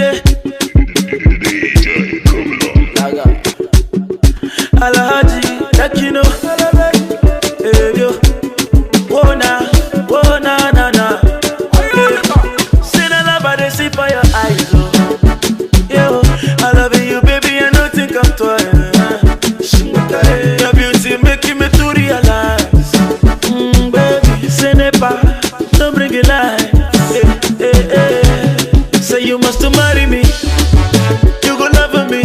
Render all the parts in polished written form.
Yeah. Alhaji, Takino, yo, wona, na na. Say the love I dey see by your eyes, oh. Yo, I love you, baby, I don't think I'm twice. Your beauty making me to realize, baby, say never, don't bring it light. Say you must marry me, you go love me.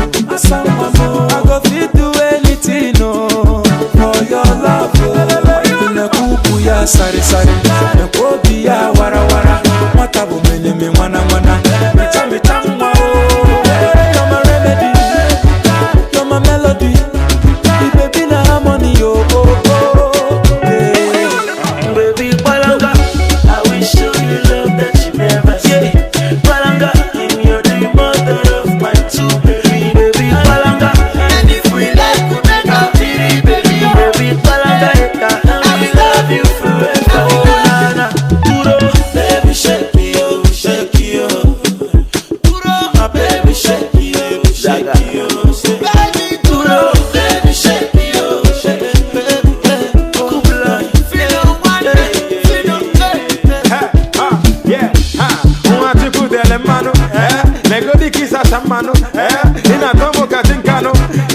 I go fit do anything, no, for your love. Kukuya sari sari, nekobiya wara wara. Matabu mene me wana wana, micha mwa oh. You're my remedy, you're my melody. The baby na harmony oh oh oh. Hey. Baby Palanga, I will show you love that you never see. Palanga, you're the mother of my two baby. Baby Palanga, and if we like we make a titty baby. Baby Palanga, I will love you forever. Oh na na, duro, baby shake me oh, shake you oh. Duro, my baby shake me oh, shake you oh. Baby duro, baby shake me oh, shake baby. Cool blood, feel one day, feel yeah, want to put the mano, nego di kisa samano, ina tomo katinkano,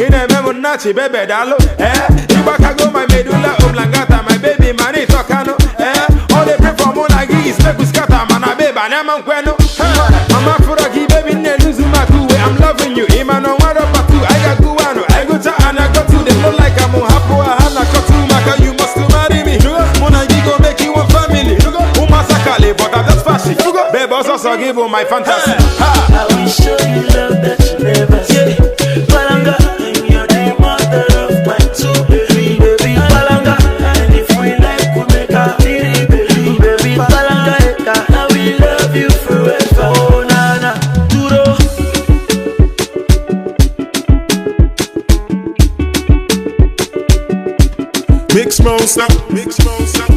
ina memo nachi bebe dalo, ibaka go my medulla oblongata, my baby mani tokano, all they pray for monagi is make we scatter, mana beba neman kweno, mama furagi baby ne luzu makuwe, I'm loving you, imano wado patu, I got guano, I go to and I got to, they look like I'm happy, I have kotu maka, you must marry me, monagi go make you one family, umasakale, but I'm just fashion, babe also give you my fantasy. I will show you love that you never see. Palanga, you're the mother of my two baby. Baby Palanga, and if we like we make a titty baby. Baby Palanga, I will love you forever. Oh na na, duro. Mix monster.